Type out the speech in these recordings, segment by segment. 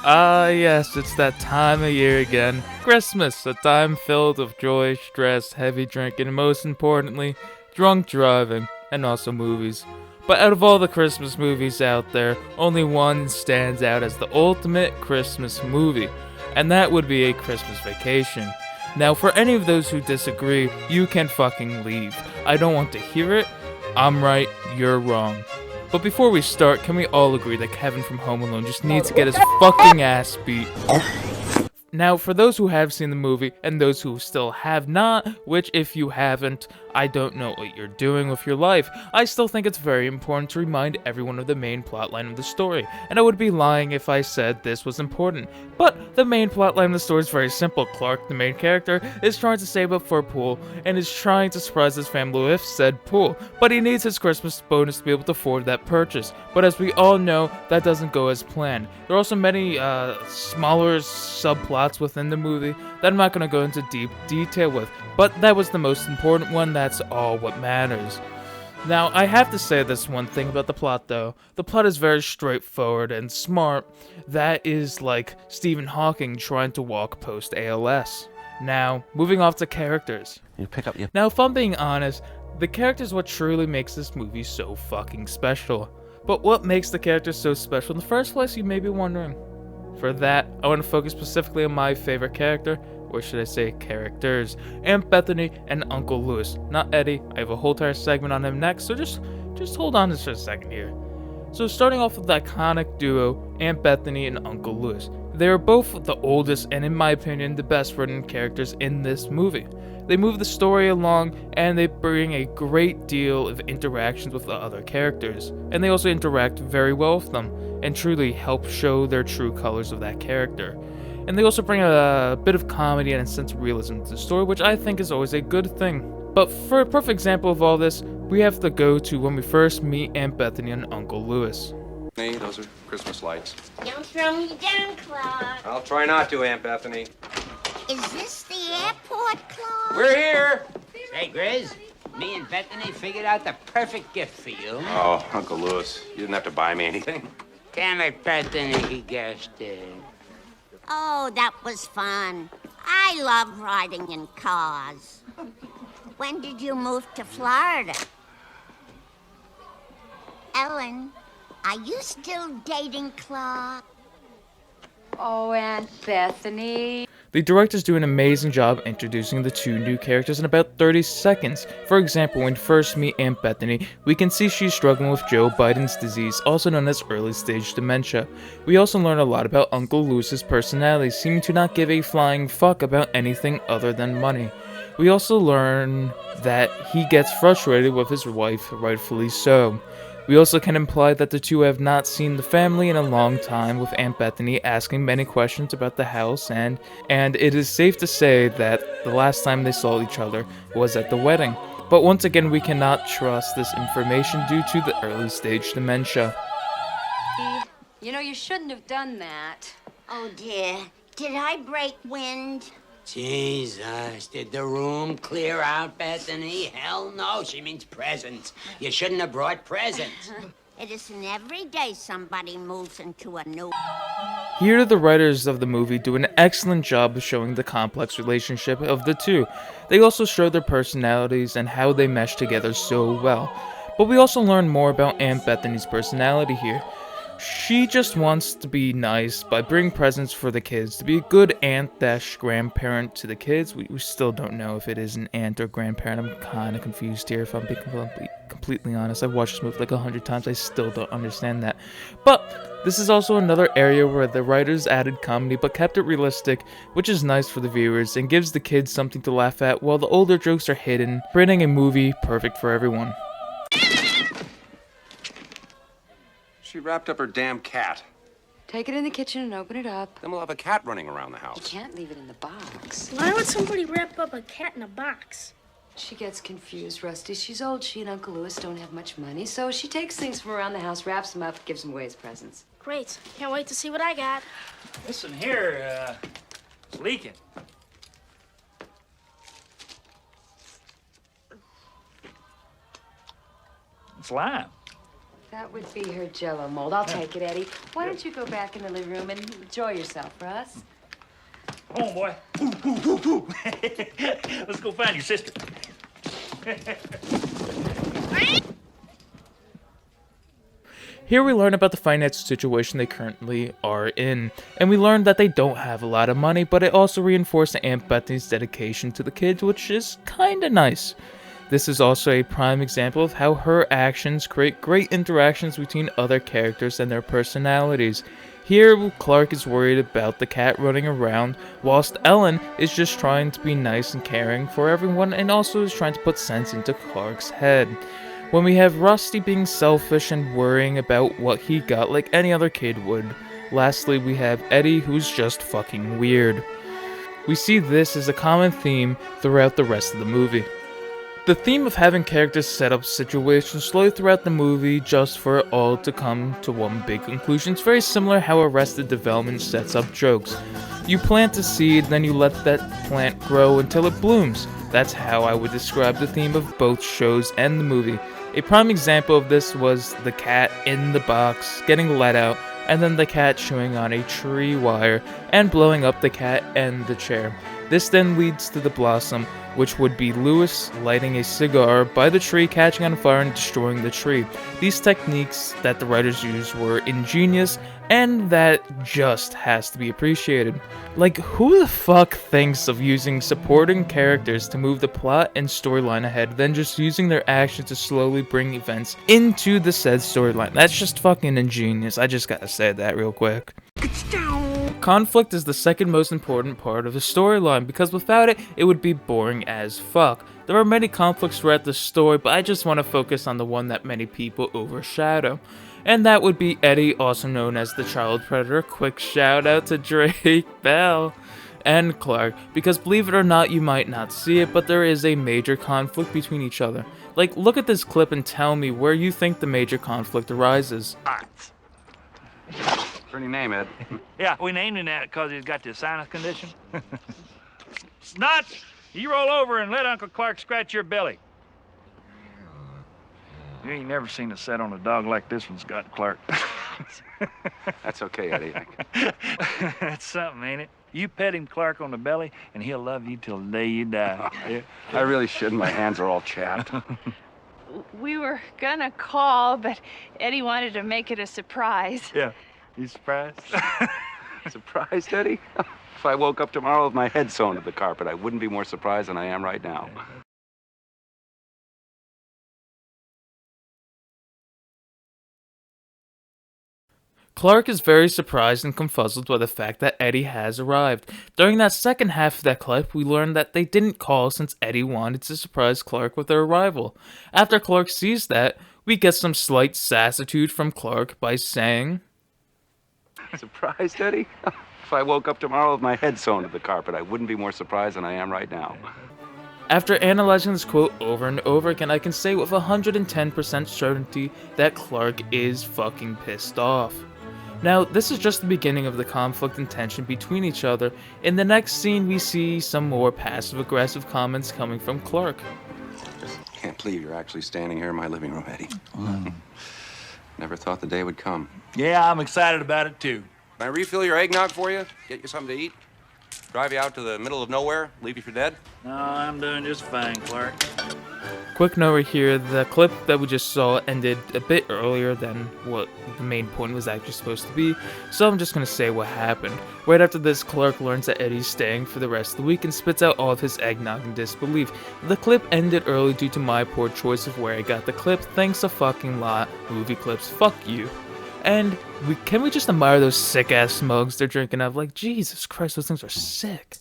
Ah, yes, it's that time of year again. Christmas, a time filled with joy, stress, heavy drinking, and most importantly, drunk driving, and also movies. But out of all the Christmas movies out there, only one stands out as the ultimate Christmas movie, and that would be A Christmas Vacation. Now, for any of those who disagree, you can fucking leave. I don't want to hear it. I'm right, you're wrong. But before we start, can we all agree that Kevin from Home Alone just needs to get his fucking ass beat? Now, for those who have seen the movie, and those who still have not, which if you haven't, I don't know what you're doing with your life, I still think it's very important to remind everyone of the main plotline of the story, and I would be lying if I said this was important. But the main plotline of the story is very simple. Clark, the main character, is trying to save up for a pool, and is trying to surprise his family with said pool, but he needs his Christmas bonus to be able to afford that purchase. But as we all know, that doesn't go as planned. There are also many smaller subplots within the movie that I'm not going to go into deep detail with, but that was the most important one. That's all what matters. Now, I have to say this one thing about the plot though. The plot is very straightforward and smart. That is like Stephen Hawking trying to walk post ALS. Now, moving off to characters. You pick up your. Now, if I'm being honest, the characters what truly makes this movie so fucking special. But what makes the characters so special in the first place, you may be wondering. For that, I want to focus specifically on my favorite character, or should I say characters, Aunt Bethany and Uncle Lewis. Not Eddie. I have a whole entire segment on him next, so just hold on just for a second here. So starting off with the iconic duo, Aunt Bethany and Uncle Lewis. They are both the oldest and, in my opinion, the best written characters in this movie. They move the story along, and they bring a great deal of interactions with the other characters. And they also interact very well with them, and truly help show their true colors of that character. And they also bring a bit of comedy and a sense of realism to the story, which I think is always a good thing. But for a perfect example of all this, we have to go to when we first meet Aunt Bethany and Uncle Lewis. Hey, those are Christmas lights. Don't throw me down, Clark. I'll try not to, Aunt Bethany. Is this the airport, Clark? We're here! Hey, Grizz, me and Bethany figured out the perfect gift for you. Oh, Uncle Lewis, you didn't have to buy me anything. Damn it, Bethany, he guessed it. Oh, that was fun. I love riding in cars. When did you move to Florida? Ellen, are you still dating Clark? Oh, Aunt Bethany. The directors do an amazing job introducing the two new characters in about 30 seconds. For example, when we first meet Aunt Bethany, we can see she's struggling with Joe Biden's disease, also known as early stage dementia. We also learn a lot about Uncle Lewis's personality, seeming to not give a flying fuck about anything other than money. We also learn that he gets frustrated with his wife, rightfully so. We also can imply that the two have not seen the family in a long time, with Aunt Bethany asking many questions about the house, and it is safe to say that the last time they saw each other was at the wedding. But once again, we cannot trust this information due to the early stage dementia. You know, you shouldn't have done that. Oh, dear. Did I break wind? Jesus, did the room clear out, Bethany? Hell no, she means presents. You shouldn't have brought presents. It isn't every day somebody moves into a new... Here, the writers of the movie do an excellent job of showing the complex relationship of the two. They also show their personalities and how they mesh together so well. But we also learn more about Aunt Bethany's personality here. She just wants to be nice by bringing presents for the kids, to be a good aunt-grandparent to the kids. We still don't know if it is an aunt or grandparent. I'm kind of confused here, if I'm being completely honest. I've watched this movie like 100 times. I still don't understand that. But this is also another area where the writers added comedy but kept it realistic, which is nice for the viewers and gives the kids something to laugh at while the older jokes are hidden, creating a movie perfect for everyone. She wrapped up her damn cat. Take it in the kitchen and open it up. Then we'll have a cat running around the You house. can't leave it in the box. Why would somebody wrap up a cat in a box? She gets confused, Rusty. She's old. She and Uncle Lewis don't have much money, so she takes things from around the house, wraps them up, gives them away as presents. Great. Can't wait to see what I got. Listen here, it's leaking. It's lime. That would be her Jell-O mold. I'll take it, Eddie. Why don't you go back in the living room and enjoy yourself, Russ? Come on, boy. Ooh, ooh, ooh, ooh. Let's go find your sister. Here we learn about the financial situation they currently are in, and we learn that they don't have a lot of money, but it also reinforced Aunt Bethany's dedication to the kids, which is kinda nice. This is also a prime example of how her actions create great interactions between other characters and their personalities. Here, Clark is worried about the cat running around, whilst Ellen is just trying to be nice and caring for everyone, and also is trying to put sense into Clark's head. When we have Rusty being selfish and worrying about what he got like any other kid would. Lastly, we have Eddie, who's just fucking weird. We see this as a common theme throughout the rest of the movie. The theme of having characters set up situations slowly throughout the movie just for it all to come to one big conclusion. It's very similar how Arrested Development sets up jokes. You plant a seed, then you let that plant grow until it blooms. That's how I would describe the theme of both shows and the movie. A prime example of this was the cat in the box getting let out, and then the cat chewing on a tree wire and blowing up the cat and the chair. This then leads to the blossom, which would be Lewis lighting a cigar by the tree, catching on fire and destroying the tree. These techniques that the writers used were ingenious, and that just has to be appreciated. Like, who the fuck thinks of using supporting characters to move the plot and storyline ahead, then just using their actions to slowly bring events into the said storyline? That's just fucking ingenious. I just gotta say that real quick. Conflict is the second most important part of the storyline, because without it, it would be boring as fuck. There are many conflicts throughout the story, but I just want to focus on the one that many people overshadow. And that would be Eddie, also known as the child predator. Quick shout out to Drake Bell and Clark, because believe it or not, you might not see it, but there is a major conflict between each other. Like, look at this clip and tell me where you think the major conflict arises. Pretty name, Ed. Yeah, we named him that because he's got this sinus condition. Nuts! You roll over and let Uncle Clark scratch your belly. You ain't never seen a set on a dog like this one's got, Clark. That's okay, Eddie. That's something, ain't it? You pet him, Clark, on the belly, and he'll love you till the day you die. Yeah. I really shouldn't. My hands are all chapped. We were gonna call, but Eddie wanted to make it a surprise. Yeah. You surprised? Surprised, Eddie? If I woke up tomorrow with my head sewn to the carpet, I wouldn't be more surprised than I am right now. Clark is very surprised and confuzzled by the fact that Eddie has arrived. During that second half of that clip, we learn that they didn't call since Eddie wanted to surprise Clark with their arrival. After Clark sees that, we get some slight sassitude from Clark by saying, Surprised, Eddie? If I woke up tomorrow with my head sewn to the carpet, I wouldn't be more surprised than I am right now. After analyzing this quote over and over again, I can say with 110% certainty that Clark is fucking pissed off. Now, this is just the beginning of the conflict and tension between each other. In the next scene, we see some more passive-aggressive comments coming from Clark. Can't believe you're actually standing here in my living room, Eddie. Never thought the day would come. Yeah, I'm excited about it, too. Can I refill your eggnog for you? Get you something to eat? Drive you out to the middle of nowhere? Leave you for dead? No, I'm doing just fine, Clark. Quick note right here, the clip that we just saw ended a bit earlier than what the main point was actually supposed to be, so I'm just gonna say what happened. Right after this, Clark learns that Eddie's staying for the rest of the week and spits out all of his eggnog in disbelief. The clip ended early due to my poor choice of where I got the clip. Thanks a fucking lot, movie clips, fuck you. And can we just admire those sick-ass mugs they're drinking out of? Like, Jesus Christ, those things are sick.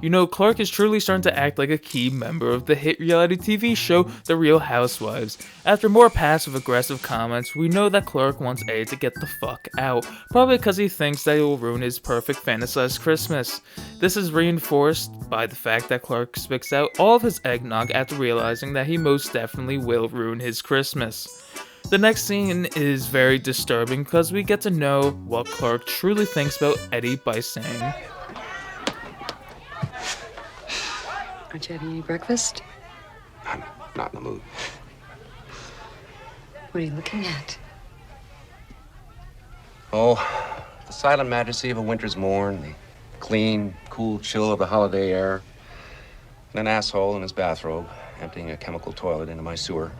You know, Clark is truly starting to act like a key member of the hit reality TV show, The Real Housewives. After more passive-aggressive comments, we know that Clark wants Eddie to get the fuck out, probably because he thinks that it will ruin his perfect fantasized Christmas. This is reinforced by the fact that Clark spits out all of his eggnog after realizing that he most definitely will ruin his Christmas. The next scene is very disturbing because we get to know what Clark truly thinks about Eddie by saying, Aren't you having any breakfast? I'm not in the mood. What are you looking at? Oh, the silent majesty of a winter's morn, the clean, cool chill of the holiday air, and an asshole in his bathrobe emptying a chemical toilet into my sewer.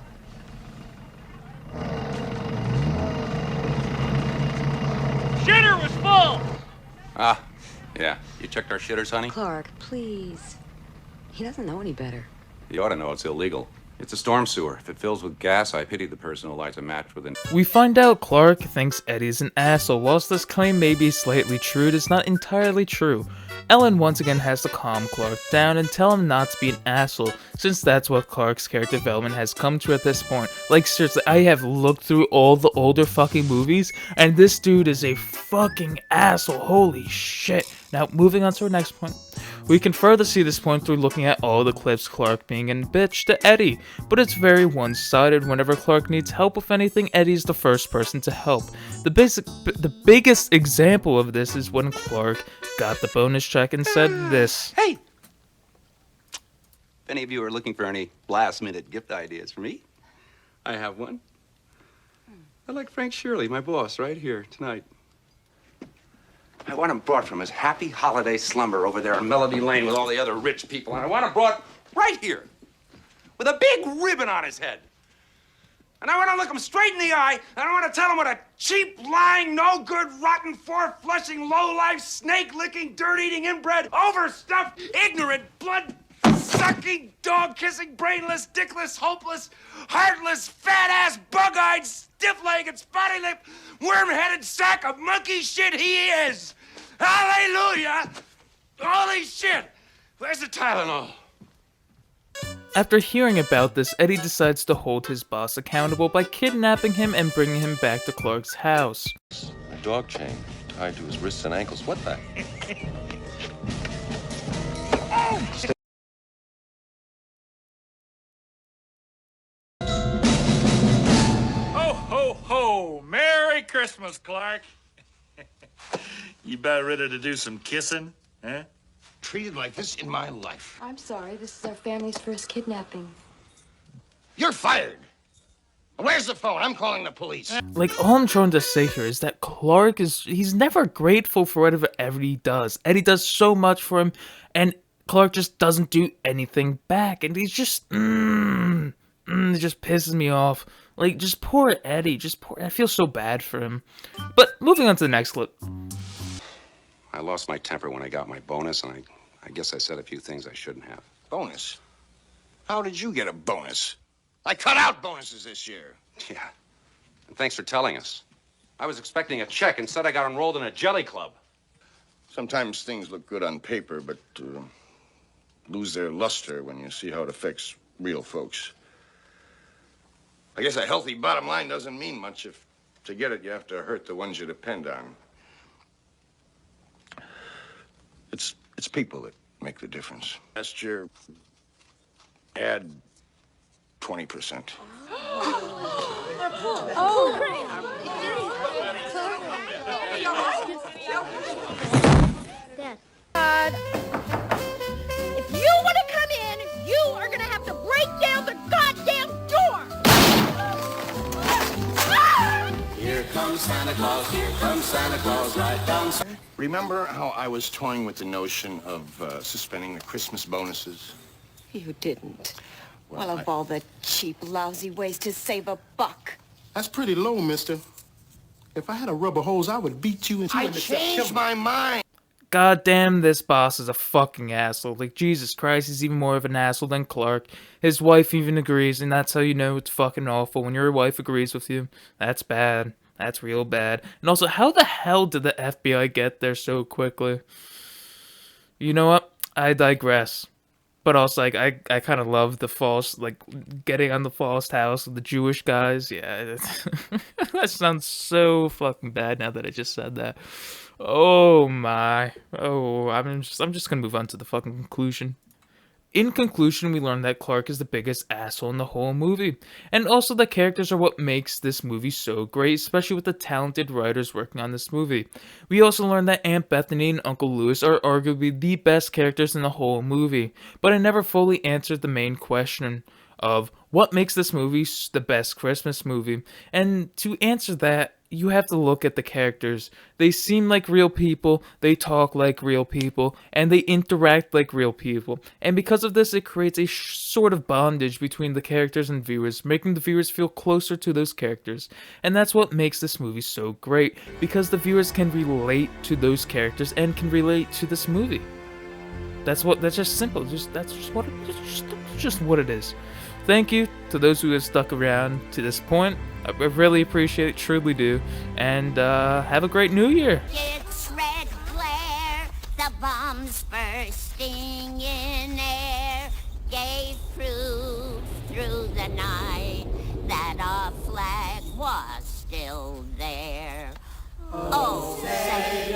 Shitter was full! Ah, yeah. You checked our shitters, honey? Clark, please. He doesn't know any better. You ought to know it's illegal. It's a storm sewer. If it fills with gas, I pity the person who lights a match with an... We find out Clark thinks Eddie's an asshole. Whilst this claim may be slightly true, it is not entirely true. Ellen once again has to calm Clark down and tell him not to be an asshole, since that's what Clark's character development has come to at this point. Like, seriously, I have looked through all the older fucking movies, and this dude is a fucking asshole. Holy shit. Now, moving on to our next point. We can further see this point through looking at all the clips Clark being a bitch to Eddie, but it's very one-sided. Whenever Clark needs help with anything, Eddie's the first person to help. The biggest example of this is when Clark got the bonus check and said this. Hey! If any of you are looking for any last-minute gift ideas for me, I have one. I like Frank Shirley, my boss, right here tonight. I want him brought from his happy holiday slumber over there on Melody Lane with all the other rich people, and I want him brought right here with a big ribbon on his head. And I want to look him straight in the eye, and I want to tell him what a cheap, lying, no-good, rotten, four-flushing, low-life, snake-licking, dirt-eating, inbred, overstuffed, ignorant, blood-sucking, dog-kissing, brainless, dickless, hopeless, heartless, fat-ass, bug-eyed, stiff-legged, spotty-lipped, worm-headed sack of monkey shit he is. Hallelujah! Holy shit! Where's the Tylenol? After hearing about this, Eddie decides to hold his boss accountable by kidnapping him and bringing him back to Clark's house. A dog chain tied to his wrists and ankles. What the? Ho, ho, ho! Merry Christmas, Clark. You about ready to do some kissing, huh? Treated like this in my life. I'm sorry, this is our family's first kidnapping. You're fired. Where's the phone? I'm calling the police. Like, all I'm trying to say here is that Clark he's never grateful for whatever Eddie does. Eddie does so much for him, and Clark just doesn't do anything back, and he's just, it just pisses me off. Like, just poor Eddie, I feel so bad for him. But, moving on to the next clip. I lost my temper when I got my bonus, and I guess I said a few things I shouldn't have. Bonus? How did you get a bonus? I cut out bonuses this year. Yeah. And thanks for telling us. I was expecting a check. Instead, I got enrolled in a jelly club. Sometimes things look good on paper, but lose their luster when you see how it affects real folks. I guess a healthy bottom line doesn't mean much if to get it you have to hurt the ones you depend on. It's people that make the difference. Last year, add 20%. Dad. If you want to come in, you are going to have to break down the goddamn door! Here comes Santa Claus, here comes Santa Claus, right down. Remember how I was toying with the notion of suspending the Christmas bonuses? You didn't. Well, Well, of all the cheap, lousy ways to save a buck. That's pretty low, mister. If I had a rubber hose, I would beat you into I changed my mind. God damn, this boss is a fucking asshole. Like, Jesus Christ, he's even more of an asshole than Clark. His wife even agrees, and that's how you know it's fucking awful. When your wife agrees with you, that's bad. That's real bad. And also, how the hell did the FBI get there so quickly? You know what? I digress. But also, like, I kind of love the false, like, getting on the false house with the Jewish guys. Yeah, that sounds so fucking bad now that I just said that. Oh my. Oh, I'm just gonna move on to the fucking conclusion. In conclusion, we learn that Clark is the biggest asshole in the whole movie, and also the characters are what makes this movie so great, especially with the talented writers working on this movie. We also learn that Aunt Bethany and Uncle Louis are arguably the best characters in the whole movie, but I never fully answered the main question of what makes this movie the best Christmas movie. And to answer that, you have to look at the characters. They seem like real people, they talk like real people, and they interact like real people. And because of this, it creates a sort of bondage between the characters and viewers, making the viewers feel closer to those characters. And that's what makes this movie so great, because the viewers can relate to those characters and can relate to this movie. That's just simple. That's just what it is. Thank you to those who have stuck around to this point. I really appreciate it, truly do. And have a great New Year. It's red glare, the bombs bursting in air gave proof through the night that our flag was still there. Oh, say